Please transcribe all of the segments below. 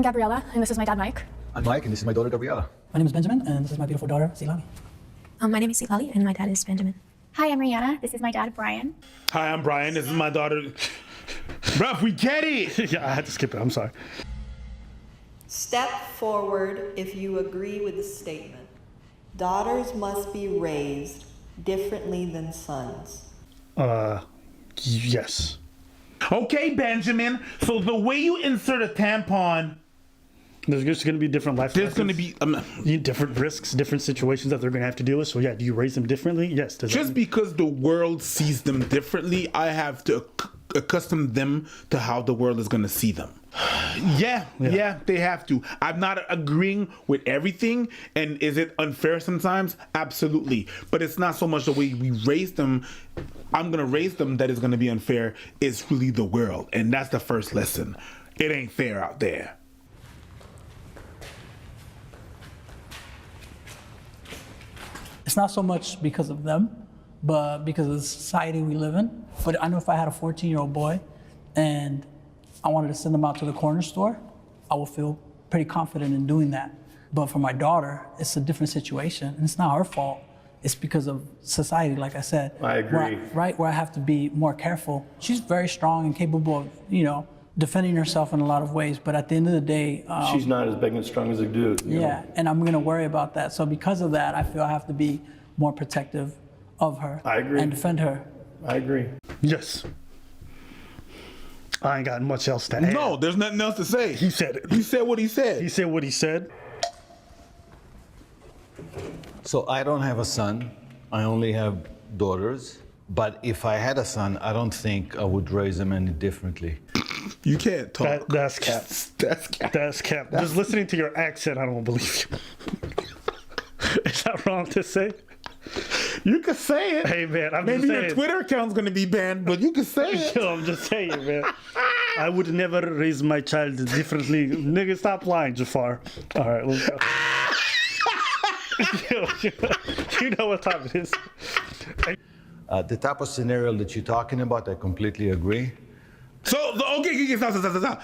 Gabriella, and this is my dad, Mike. I'm Mike, and this is my daughter, Gabriella. My name is Benjamin, and this is my beautiful daughter, Silani. My name is Silali, and my dad is Benjamin. Hi, I'm Rihanna. This is my dad, Brian. Hi, I'm Brian. This is my daughter. Bruh, we get it. Yeah, I had to skip it. I'm sorry. Step forward if you agree with the statement. Daughters must be raised differently than sons. Yes. Okay, Benjamin. So the way you insert a tampon, There's just going to be different life there's going to lessons, be different risks, different situations that they're going to have to deal with. So yeah, do you raise them differently? Yes. just because the world sees them differently, I have to accustom them to how the world is going to see them. Yeah, they have to. I'm not agreeing with everything, and is it unfair sometimes? Absolutely. But it's not so much the way we raise them. I'm going to raise them that is going to be unfair. It's really the world, and that's the first lesson. It ain't fair out there. It's not so much because of them, but because of the society we live in. But I know if I had a 14-year-old boy and I wanted to send him out to the corner store, I would feel pretty confident in doing that. But for my daughter, it's a different situation, and it's not her fault. It's because of society, like I said. I agree. Where I have to be more careful. She's very strong and capable of, defending herself in a lot of ways, but at the end of the day... she's not as big and strong as a dude. Yeah, and I'm gonna worry about that. So because of that, I feel I have to be more protective of her. I agree. And defend her. I agree. Yes. I ain't got much else to add. No, there's nothing else to say. He said it. He said what he said. He said what he said. So I don't have a son. I only have daughters. But if I had a son, I don't think I would raise him any differently. You can't talk. That's cap. That's cap. That's cap. Just listening to your accent, I don't believe you. Is that wrong to say? You can say it. Hey, man, I'm Maybe just your saying. Twitter account's going to be banned, but you can say it. Yo, I'm just saying, man. I would never raise my child differently. Nigga, stop lying, Jafar. All right, let's go. You know what time it is. The type of scenario that you're talking about, I completely agree. So, okay, stop.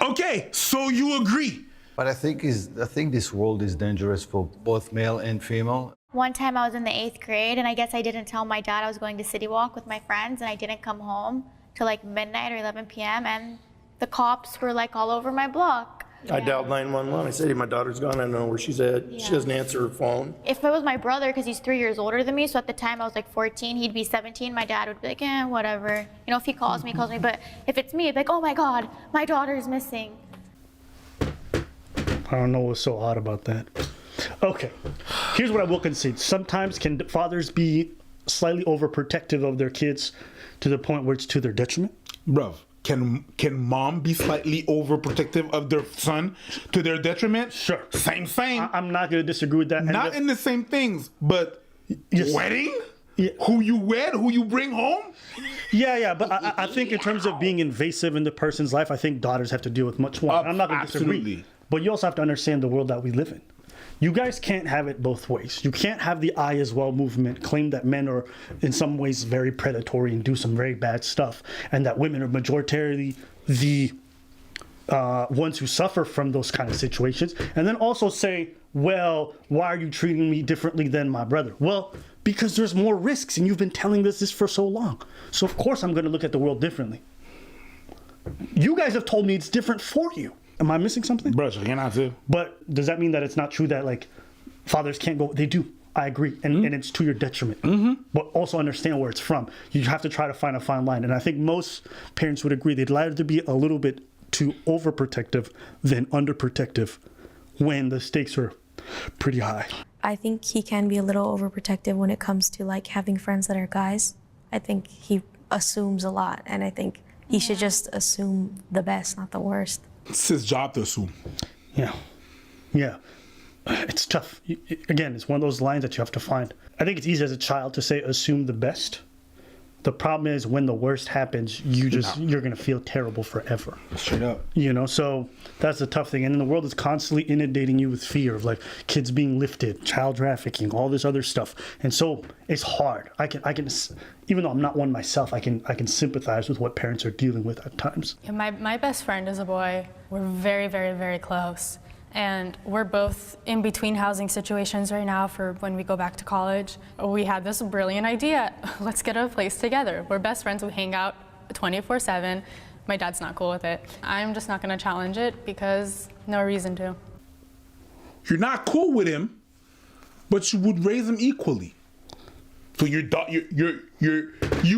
Okay, so you agree. But I think this world is dangerous for both male and female. One time I was in the 8th grade, and I guess I didn't tell my dad I was going to City Walk with my friends, and I didn't come home till like midnight or 11 p.m., and the cops were like all over my block. I dialed 911. I said, hey, my daughter's gone. I don't know where she's at. Yeah. She doesn't answer her phone. If it was my brother, because he's 3 years older than me, so at the time I was like 14, he'd be 17, my dad would be like, whatever. If he calls me, he calls me. But if it's me, it's like, oh my God, my daughter's missing. I don't know what's so odd about that. Okay, here's what I will concede. Sometimes can fathers be slightly overprotective of their kids to the point where it's to their detriment? Bruv, can mom be slightly overprotective of their son to their detriment? Sure. Same. I'm not going to disagree with that. Not in the same things, but yes. Wedding? Yeah. Who you wed? Who you bring home? Yeah, but I think in terms of being invasive in the person's life, I think daughters have to deal with much more. I'm not going to disagree. Absolutely. But you also have to understand the world that we live in. You guys can't have it both ways. You can't have the I as well movement claim that men are in some ways very predatory and do some very bad stuff, and that women are majoritarily the ones who suffer from those kind of situations, and then also say, well, why are you treating me differently than my brother? Well, because there's more risks, and you've been telling this for so long. So of course I'm going to look at the world differently. You guys have told me it's different for you. Am I missing something? Bro, you're not too. But does that mean that it's not true that like fathers can't go? They do. I agree, and it's to your detriment. But also understand where it's from. You have to try to find a fine line, and I think most parents would agree they'd rather be a little bit too overprotective than underprotective when the stakes are pretty high. I think he can be a little overprotective when it comes to like having friends that are guys. I think he assumes a lot, and I think he should just assume the best, not the worst. It's his job to assume. Yeah. It's tough. Again, it's one of those lines that you have to find. I think it's easy as a child to say assume the best. The problem is when the worst happens, you're gonna feel terrible forever. Straight up. You know, so that's the tough thing. And then the world is constantly inundating you with fear of like kids being lifted, child trafficking, all this other stuff. And so it's hard. I can, even though I'm not one myself, I can sympathize with what parents are dealing with at times. Yeah, my best friend is a boy. We're very, very, very close. And we're both in between housing situations right now for when we go back to college. We had this brilliant idea. Let's get a place together. We're best friends. We hang out 24/7. My dad's not cool with it. I'm just not going to challenge it because no reason to. You're not cool with him, but you would raise him equally. So you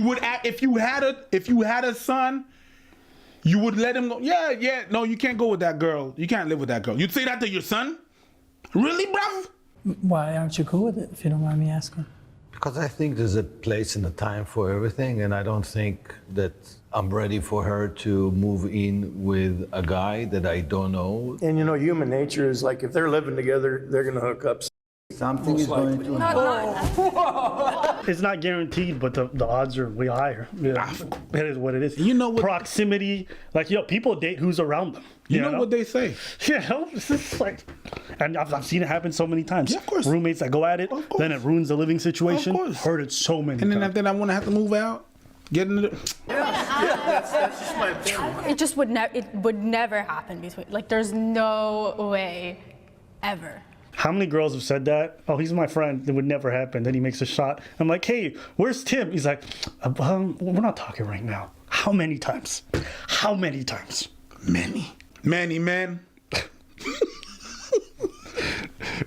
would act, if you had a son, you would let him go. Yeah. No, you can't go with that girl. You can't live with that girl. You'd say that to your son? Really, bruv? Why aren't you cool with it, if you don't mind me asking? Because I think there's a place and a time for everything, and I don't think that I'm ready for her to move in with a guy that I don't know. And you know, human nature is like if they're living together, they're gonna hook up. Something is going to happen. It's not guaranteed, but the odds are way higher. Yeah, it is what it is. You know what? Proximity, like, people date who's around them. You know what they say? Yeah, it's just like, and I've seen it happen so many times. Yeah, of course. Roommates that go at it, then it ruins the living situation. Of course. Heard it so many And then times. after that, I want to have to move out, get into the... That's just my opinion. It just would never happen between, like there's no way ever. How many girls have said that? Oh, he's my friend. It would never happen. Then he makes a shot. I'm like, hey, where's Tim? He's like, we're not talking right now. How many times? How many times? Many, man.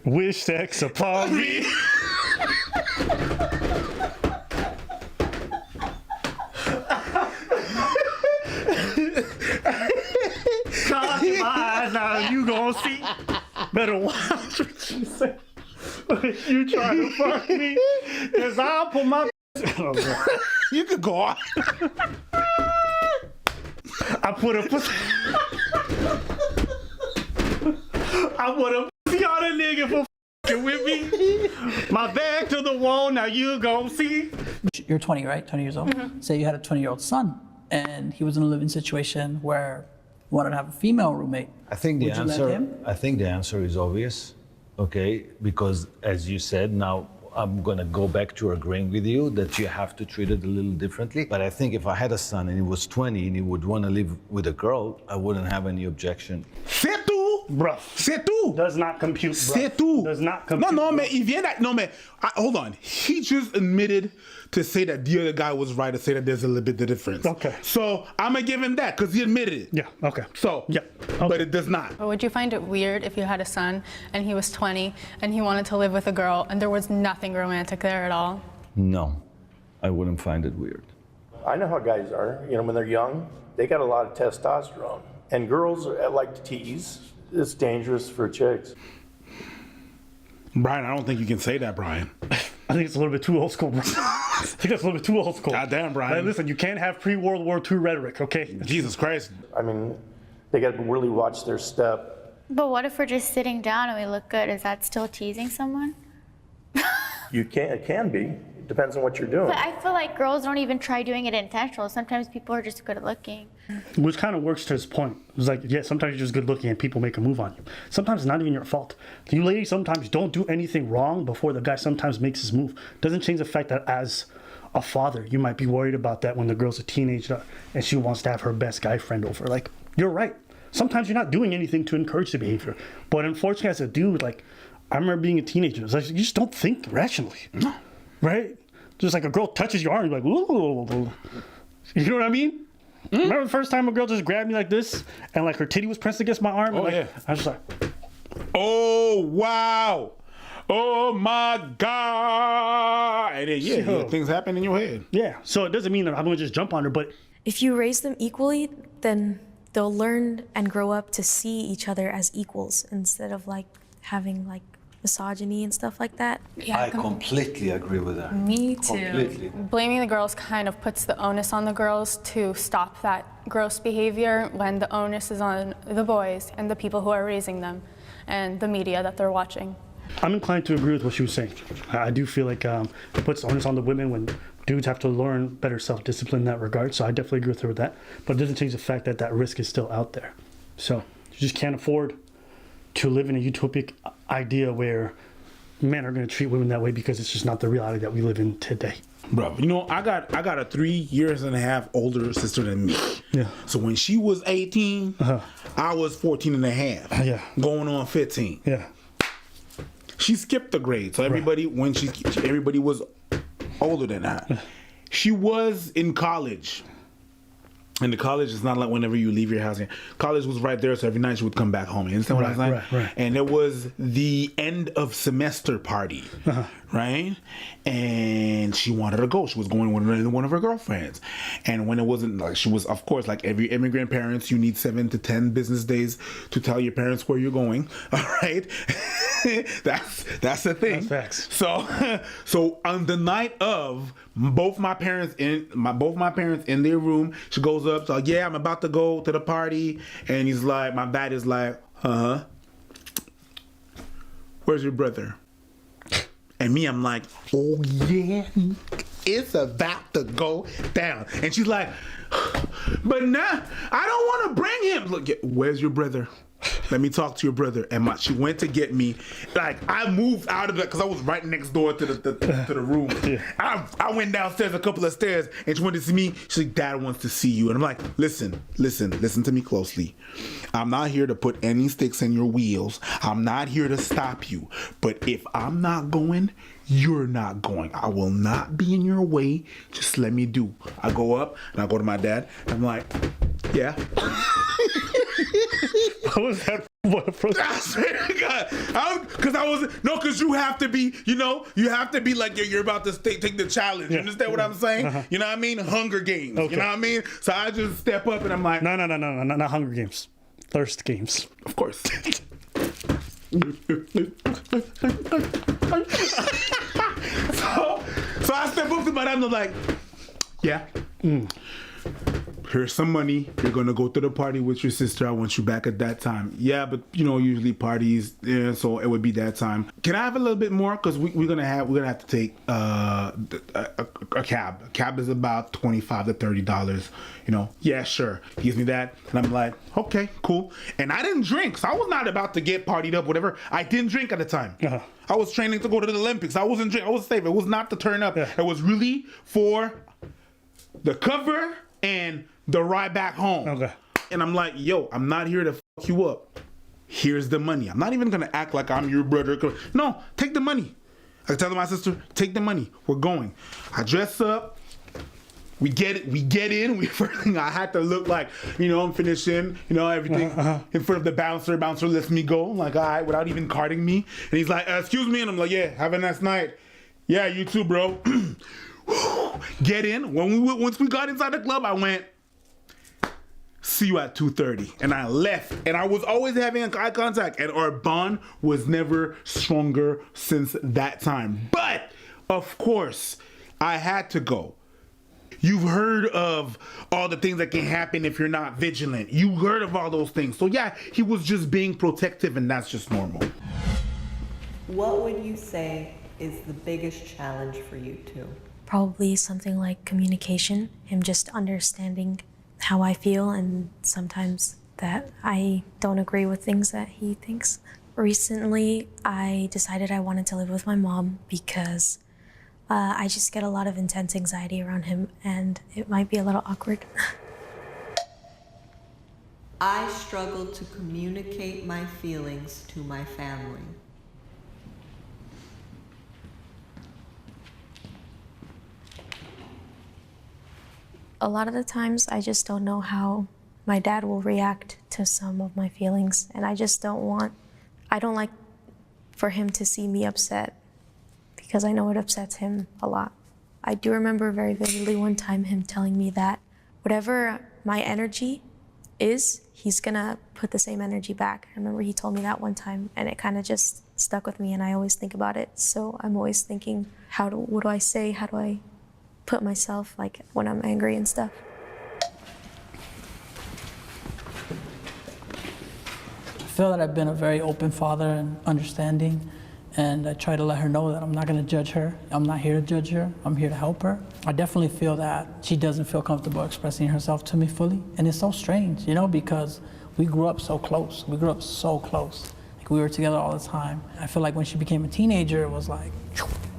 Wish sex upon me. Close my eyes now, you gonna see. Better watch what you say. You try to fuck me, cause I'll put my. You could go on. I put a pussy. I put a pussy on a nigga for fucking with me. My back to the wall, now you gon' see. You're 20, right? 20 years old. Mm-hmm. Say you had a 20-year-old son, and he was in a living situation where he wanted to have a female roommate. I think the Would you let answer. him? I think the answer is obvious, okay? Because as you said, now I'm gonna go back to agreeing with you that you have to treat it a little differently. But I think if I had a son and he was 20 and he would want to live with a girl, I wouldn't have any objection. C'est tout, Bruh. C'est tout. Does not compute, bruh. C'est tout. Does not compute. No, bruh. man. Il vient that. No, man. Hold on. He just admitted to say that the other guy was right to say that there's a little bit of difference. Okay. So I'm gonna give him that because he admitted it. Yeah, okay. So. Yeah. But it does not. But would you find it weird if you had a son and he was 20 and he wanted to live with a girl and there was nothing romantic there at all? No, I wouldn't find it weird. I know how guys are. You know, when they're young, they got a lot of testosterone. And girls like to tease. It's dangerous for chicks. Brian, I don't think you can say that, Brian. I think it's a little bit too old school, bro. I think that's a little bit too old school. Goddamn, Brian. Like, listen, you can't have pre-World War II rhetoric, okay? Jesus Christ. I mean, they got to really watch their step. But what if we're just sitting down and we look good? Is that still teasing someone? It can be. It depends on what you're doing. But I feel like girls don't even try doing it intentional. Sometimes people are just good at looking. Which kind of works to his point. It's like, yeah, sometimes you're just good looking and people make a move on you. Sometimes it's not even your fault. You ladies sometimes don't do anything wrong before the guy sometimes makes his move. Doesn't change the fact that as a father, you might be worried about that when the girl's a teenager and she wants to have her best guy friend over. Like, you're right. Sometimes you're not doing anything to encourage the behavior. But unfortunately, as a dude, like, I remember being a teenager. It's like, you just don't think rationally. No. Right? Just like a girl touches your arm, you're like, ooh. You know what I mean? Mm-hmm. Remember the first time a girl just grabbed me like this and like her titty was pressed against my arm? Oh, like, yeah. I was just like, Oh, wow. Oh, my God. And then, yeah, things happen in your head. yeah. So it doesn't mean that I'm going to just jump on her, but If you raise them equally, then they'll learn and grow up to see each other as equals instead of like having like misogyny and stuff like that. I completely agree with that. Me too. Completely. Blaming the girls kind of puts the onus on the girls to stop that gross behavior when the onus is on the boys and the people who are raising them and the media that they're watching. I'm inclined to agree with what she was saying. I do feel like it puts onus on the women when dudes have to learn better self-discipline in that regard. So I definitely agree with her with that. But it doesn't change the fact that that risk is still out there. So you just can't afford to live in a utopic idea where men are going to treat women that way, because it's just not the reality that we live in today. Bro, you know, I got a 3 years and a half older sister than me. Yeah. So when she was 18, I was 14 and a half. Yeah. Going on 15. Yeah. She skipped a grade. So everybody, when everybody was older than that. She was in college. And the college is not like whenever you leave your house. College was right there, so every night she would come back home. You understand what I'm saying? Right. And it was the end of semester party, right? And she wanted to go. She was going with one of her girlfriends. And when it wasn't, like, she was, of course, like every immigrant parents, you need 7 to 10 business days to tell your parents where you're going. All right? That's the thing. That's facts. So on the night of, both my parents in their room, she goes up, so yeah, I'm about to go to the party, and he's like, my dad is like, where's your brother? And me, I'm like, oh yeah, it's about to go down. And she's like, but nah, I don't want to bring him. Look, where's your brother? Let me talk to your brother. And she went to get me. Like, I moved out of it because I was right next door to the room. I went downstairs a couple of stairs, and she wanted to see me. She's like, Dad wants to see you. And I'm like, listen to me closely. I'm not here to put any sticks in your wheels. I'm not here to stop you. But if I'm not going, you're not going. I will not be in your way. Just let me do. I go up and I go to my dad. And I'm like, yeah. What was that? What approach? I swear to God. Because you have to be, you have to be like you're about to take the challenge. You understand what I'm saying? You know what I mean? Hunger Games. Okay. You know what I mean? So I just step up and I'm like, No, not Hunger Games. Thirst Games. Of course. So I step up to my dad and I'm like, yeah. Here's some money. You're gonna go to the party with your sister. I want you back at that time. Yeah, but usually parties, so it would be that time. Can I have a little bit more? Because we're gonna have to take a cab. A cab is about $25 to $30. Yeah, sure. He gives me that, and I'm like, okay, cool. And I didn't drink, so I was not about to get partied up, whatever. I didn't drink at the time. I was training to go to the Olympics. I wasn't drinking. I was safe. It was not to turn up. It was really for the cover and the ride back home. Okay. And I'm like, yo, I'm not here to fuck you up. Here's the money. I'm not even gonna act like I'm your brother. No, take the money. I tell my sister, take the money. We're going. I dress up. We get in. First thing I had to look like, I'm finishing, everything in front of the bouncer. Bouncer lets me go. I'm like, all right, without even carding me. And he's like, excuse me. And I'm like, yeah, have a nice night. Yeah, you too, bro. Get in. Once we got inside the club, I went, see you at 2:30. And I left. And I was always having eye contact. And our bond was never stronger since that time. But, of course, I had to go. You've heard of all the things that can happen if you're not vigilant. You heard of all those things. So yeah, he was just being protective, and that's just normal. What would you say is the biggest challenge for you two? Probably something like communication, him just understanding how I feel, and sometimes that I don't agree with things that he thinks. Recently, I decided I wanted to live with my mom because I just get a lot of intense anxiety around him, and it might be a little awkward. I struggle to communicate my feelings to my family. A lot of the times, I just don't know how my dad will react to some of my feelings, and I don't like for him to see me upset, because I know it upsets him a lot. I do remember very vividly one time him telling me that whatever my energy is, he's gonna put the same energy back. I remember he told me that one time, and it kind of just stuck with me, and I always think about it. So I'm always thinking, what do I say? How do I put myself, like, when I'm angry and stuff? I feel that I've been a very open father and understanding, And I try to let her know that I'm not going to judge her. I'm not here to judge her. I'm here to help her. I definitely feel that she doesn't feel comfortable expressing herself to me fully. And it's so strange, you know, because we grew up so close. We grew up so close. Like, we were together all the time. I feel like when she became a teenager, it was like,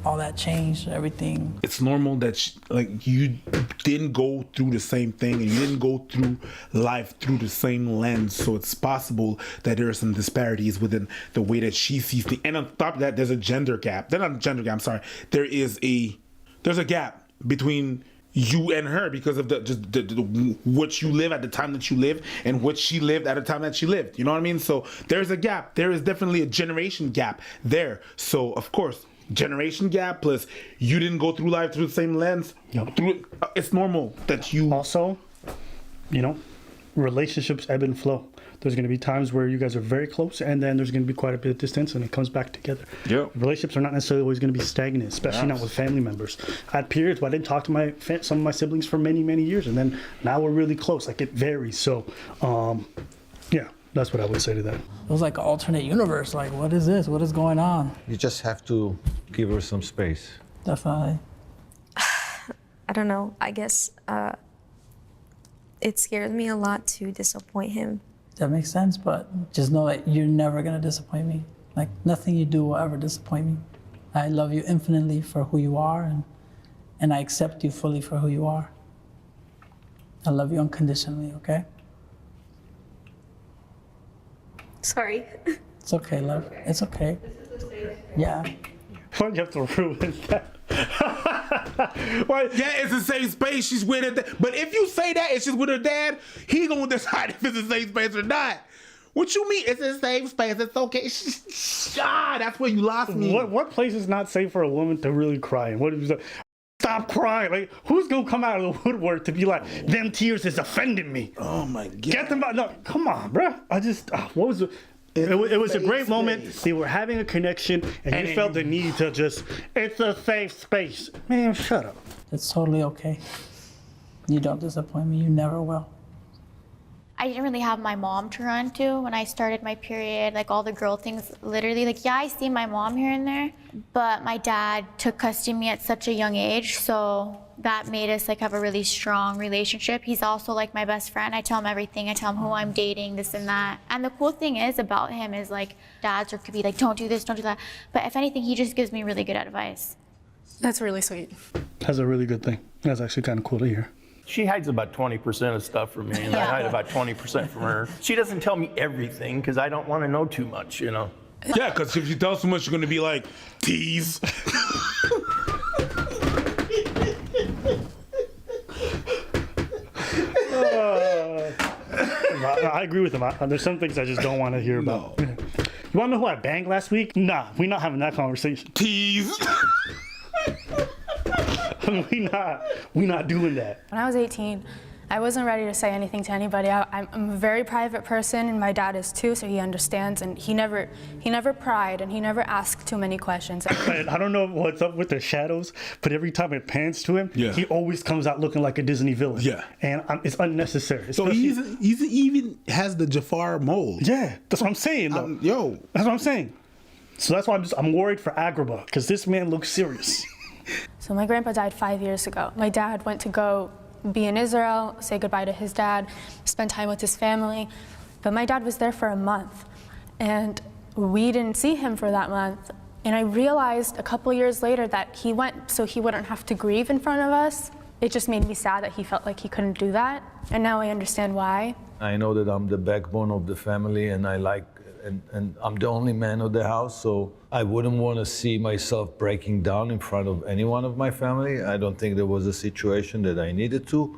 all that changed, everything. It's normal that like you didn't go through the same thing and you didn't go through life through the same lens. So it's possible that there are some disparities within the way that she sees things. And on top of that, there's a gender gap. There's not a gender gap, I'm sorry. There's a gap between you and her because of the what you live at the time that you live and what she lived at the time that she lived. You know what I mean? So there's a gap. There is definitely a generation gap there. So of course, generation gap plus you didn't go through life through the same lens. Yep. It's normal that you Also, you know, relationships ebb and flow. There's going to be times where you guys are very close, and then there's going to be quite a bit of distance, and it comes back together. Yep. Relationships are not necessarily always going to be stagnant, especially not with family members. I had periods where I didn't talk to some of my siblings for many, many years, and then now we're really close. Like, it varies. So, yeah, that's what I would say to that. It was like an alternate universe. Like, what is this? What is going on? You just have to give her some space. Definitely. I don't know. I guess it scares me a lot to disappoint him. That makes sense, but just know that you're never gonna disappoint me. Like, nothing you do will ever disappoint me. I love you infinitely for who you are, and I accept you fully for who you are. I love you unconditionally, okay? Sorry. It's okay, love. It's okay. Yeah. Why do you have to ruin that? Well, yeah, it's the same space. She's with her. But if you say that and she's with her dad, he gonna decide if it's the same space or not. What you mean? It's the same space. It's okay. That's where you lost me. What place is not safe for a woman to really cry in? What is that? Stop crying. Like, who's gonna come out of the woodwork to be like, them tears is offending me? Oh my God. Get them out. No, come on, bruh. What was it? It was a great moment. They were having a connection, and you felt the need to just, it's a safe space. Man, shut up. It's totally okay. You don't disappoint me. You never will. I didn't really have my mom to run to when I started my period, like all the girl things, literally. Like, yeah, I see my mom here and there, but my dad took custody of me at such a young age, so that made us like have a really strong relationship. He's also like my best friend. I tell him everything. I tell him who I'm dating, this and that. And the cool thing is about him is like dads could be like, don't do this, don't do that. But if anything, he just gives me really good advice. That's really sweet. That's a really good thing. That's actually kind of cool to hear. She hides about 20% of stuff from me, and I hide about 20% from her. She doesn't tell me everything because I don't want to know too much, you know. Yeah, because if you tell too much, you're gonna be like, tease. I agree with him. There's some things I just don't want to hear about. You want to know who I banged last week? Nah, we're not having that conversation. Tease. we not doing that. When I was 18, I wasn't ready to say anything to anybody. I'm a very private person, and my dad is too, so he understands. And he never pried, and he never asked too many questions. And I don't know what's up with the shadows, but every time it pans to him, Yeah. he always comes out looking like a Disney villain. Yeah. And it's unnecessary. So he's even has the Jafar mold. Yeah, that's what I'm saying, though. That's what I'm saying. So that's why I'm worried for Agrabah, because this man looks serious. So my grandpa died 5 years ago. My dad went to go be in Israel, say goodbye to his dad, spend time with his family. But my dad was there for a month, and we didn't see him for that month. And I realized a couple years later that he went so he wouldn't have to grieve in front of us. It just made me sad that he felt like he couldn't do that. And now I understand why. I know that I'm the backbone of the family, and and I'm the only man of the house, so I wouldn't want to see myself breaking down in front of anyone of my family. I don't think there was a situation that I needed to,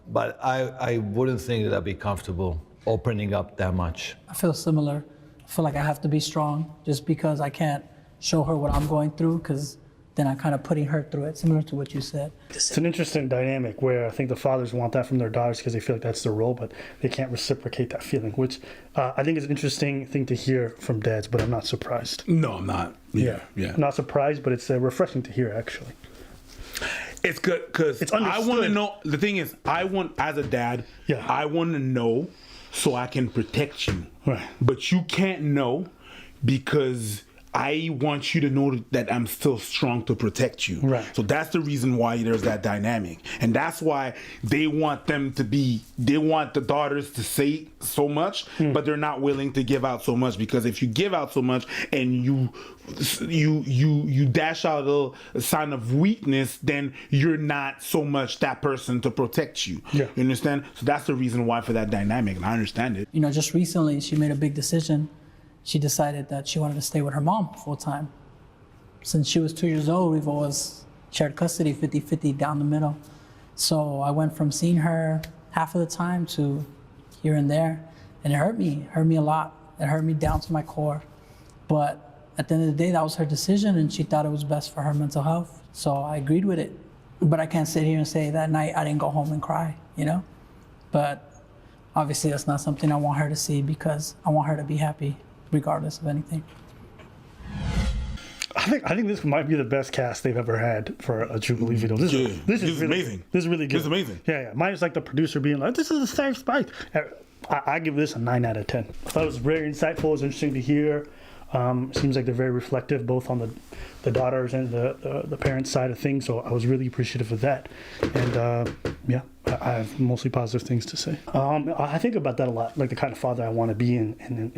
but I wouldn't think that I'd be comfortable opening up that much. I feel similar. I feel like I have to be strong just because I can't show her what I'm going through, because then I'm kind of putting her through it, similar to what you said. It's an interesting dynamic where I think the fathers want that from their daughters because they feel like that's their role, but they can't reciprocate that feeling, which I think is an interesting thing to hear from dads, but I'm not surprised. No, I'm not. Yeah. I'm not surprised, but it's refreshing to hear, actually. It's good because I want to know. The thing is, as a dad, I want to know so I can protect you. Right. But you can't know because I want you to know that I'm still strong to protect you. Right. So that's the reason why there's that dynamic. And that's why they want the daughters to say so much, but they're not willing to give out so much, because if you give out so much and you dash out a little sign of weakness, then you're not so much that person to protect you. Yeah. You understand? So that's the reason why for that dynamic, and I understand it. You know, just recently she made a big decision. She decided that she wanted to stay with her mom full time. Since she was 2 years old, we've always shared custody 50-50 down the middle. So I went from seeing her half of the time to here and there, and it hurt me a lot. It hurt me down to my core. But at the end of the day, that was her decision, and she thought it was best for her mental health. So I agreed with it. But I can't sit here and say that night I didn't go home and cry, you know? But obviously that's not something I want her to see, because I want her to be happy regardless of anything. I think this might be the best cast they've ever had for a Jubilee video. This is really, amazing. This is really good. This is amazing. Yeah. Mine is like the producer being like, "This is a safe space." I give this a 9 out of 10. I thought it was very insightful. It was interesting to hear. Seems like they're very reflective, both on the daughters and the parents' side of things. So I was really appreciative of that. And yeah, I have mostly positive things to say. I think about that a lot, like the kind of father I want to be, and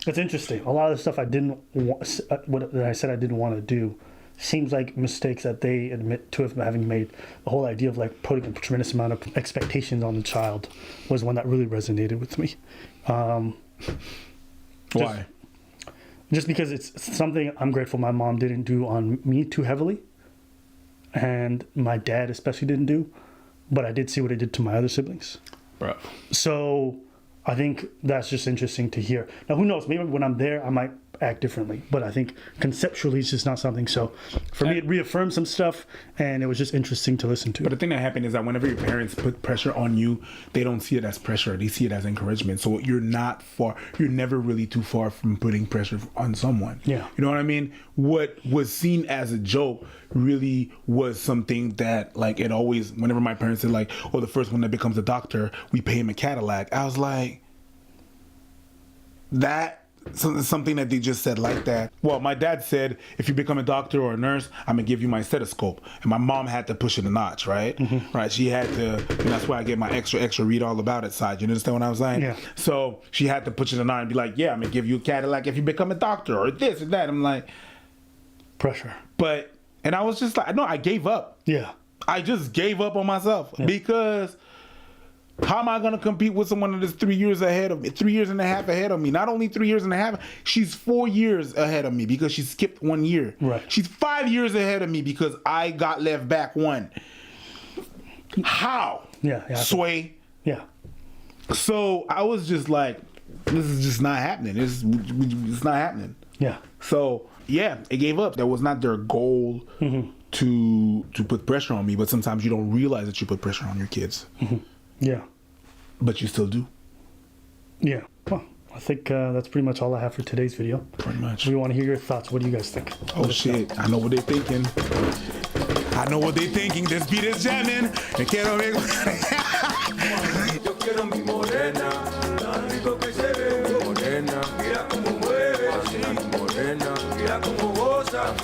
it's interesting. A lot of the stuff I didn't want, that I said I didn't want to do, seems like mistakes that they admit to having made. The whole idea of like putting a tremendous amount of expectations on the child was one that really resonated with me. Why? Just because it's something I'm grateful my mom didn't do on me too heavily, and my dad especially didn't do, but I did see what it did to my other siblings. Bro. So I think that's just interesting to hear. Now, who knows? Maybe when I'm there, I might act differently. But I think conceptually, it's just not something. So for me, it reaffirmed some stuff, and it was just interesting to listen to. But the thing that happened is that whenever your parents put pressure on you, they don't see it as pressure. They see it as encouragement. So you're never really too far from putting pressure on someone. Yeah. You know what I mean? What was seen as a joke really was something that, like, it always, whenever my parents said, like, oh, the first one that becomes a doctor, we pay him a Cadillac. I was like, something that they just said like that. Well, my dad said, if you become a doctor or a nurse, I'm gonna give you my stethoscope. And my mom had to push it a notch, right? Mm-hmm. Right. She had to, and that's why I get my extra read all about it side. You understand what I was saying? Yeah. So she had to push it a notch and be like, yeah, I'm gonna give you a Cadillac if you become a doctor, or this or that. I'm like, pressure. And I was just like, no, I gave up. Yeah. I just gave up on myself because how am I going to compete with someone that is 3 years ahead of me, 3 years and a half ahead of me? Not only 3 years and a half, she's 4 years ahead of me because she skipped 1 year. Right. She's 5 years ahead of me because I got left back 1. How? Yeah. Sway. Yeah. So I was just like, this is just not happening. It's not happening. Yeah. So yeah, it gave up. That was not their goal to put pressure on me. But sometimes you don't realize that you put pressure on your kids. Mm-hmm. Yeah. But you still do. Yeah. Well, I think that's pretty much all I have for today's video. Pretty much. We want to hear your thoughts. What do you guys think? Oh shit! I know what they're thinking. This beat is jamming. Yo quiero mi morena, tan rico que se ve, morena. Mira cómo mueve, así morena. Mira cómo goza.